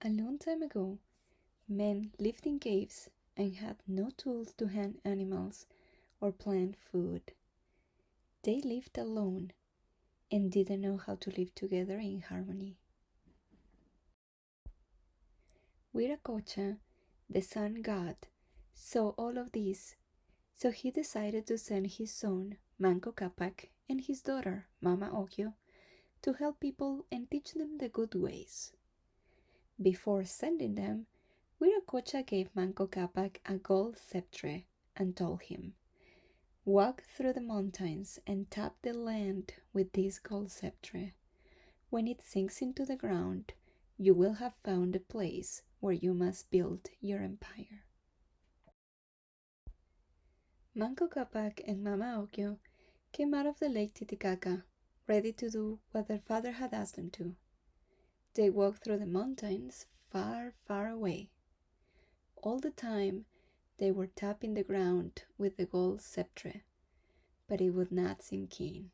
A long time ago, men lived in caves and had no tools to hunt animals or plant food. They lived alone and didn't know how to live together in harmony. Viracocha, the sun god, saw all of this, so he decided to send his son, Manco Capac, and his daughter, Mama Occhio, to help people and teach them the good ways. Before sending them, Viracocha gave Manco Capac a gold sceptre and told him, "Walk through the mountains and tap the land with this gold sceptre. When it sinks into the ground, you will have found a place where you must build your empire." Manco Capac and Mama Occhio came out of the lake Titicaca, ready to do what their father had asked them to. They walked through the mountains far, far away. All the time, they were tapping the ground with the gold sceptre, but it would not sink in.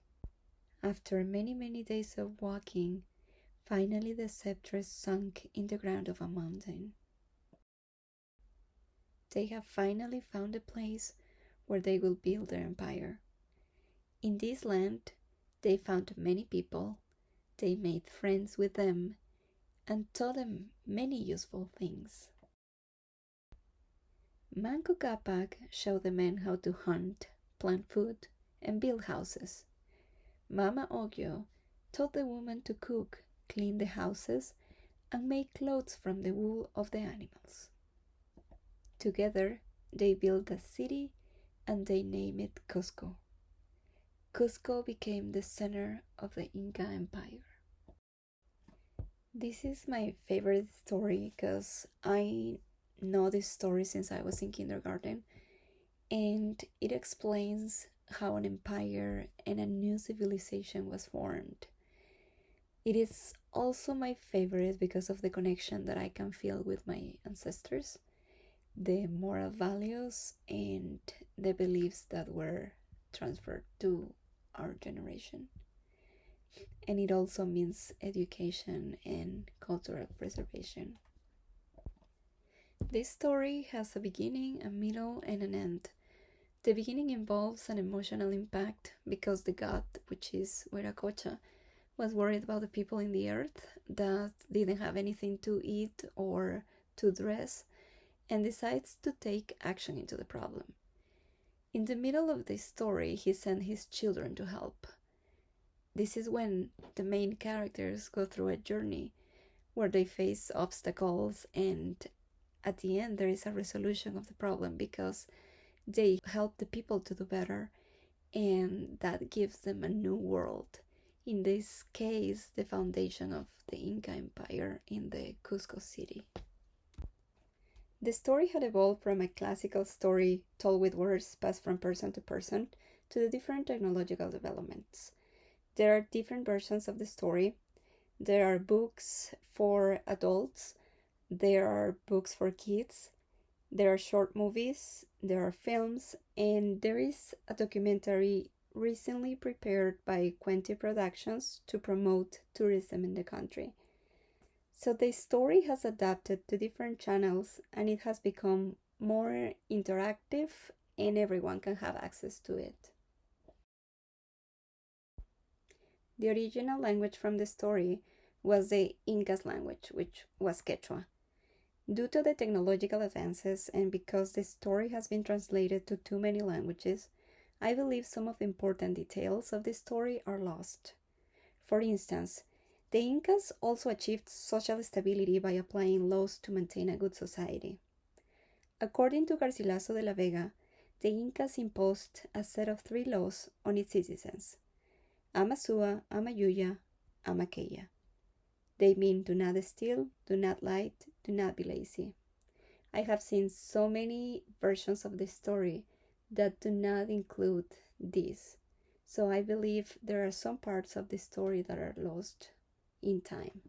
After many, many days of walking, finally the sceptre sunk in the ground of a mountain. They have finally found a place where they will build their empire. In this land, they found many people, they made friends with them, and taught them many useful things. Manco Capac showed the men how to hunt, plant food, and build houses. Mama Occhio taught the women to cook, clean the houses, and make clothes from the wool of the animals. Together, they built a city and they named it Cusco. Cusco became the center of the Inca Empire. This is my favorite story because I know this story since I was in kindergarten, and it explains how an empire and a new civilization was formed. It is also my favorite because of the connection that I can feel with my ancestors, the moral values and the beliefs that were transferred to our generation. And it also means education and cultural preservation. This story has a beginning, a middle, and an end. The beginning involves an emotional impact because the god, which is Viracocha, was worried about the people in the earth that didn't have anything to eat or to dress, and decides to take action into the problem. In the middle of this story, he sent his children to help. This is when the main characters go through a journey where they face obstacles, and at the end there is a resolution of the problem because they help the people to do better, and that gives them a new world. In this case, the foundation of the Inca Empire in the Cusco city. The story had evolved from a classical story told with words passed from person to person to the different technological developments. There are different versions of the story. There are books for adults, there are books for kids, there are short movies, there are films, and there is a documentary recently prepared by Quente Productions to promote tourism in the country. So the story has adapted to different channels and it has become more interactive and everyone can have access to it. The original language from the story was the Inca's language, which was Quechua. Due to the technological advances and because the story has been translated to too many languages, I believe some of the important details of the story are lost. For instance, the Incas also achieved social stability by applying laws to maintain a good society. According to Garcilaso de la Vega, the Incas imposed a set of 3 laws on its citizens: Ama sua, ama yuya, ama aquella. They mean do not steal, do not lie, do not be lazy. I have seen so many versions of this story that do not include this, so I believe there are some parts of the story that are lost in time.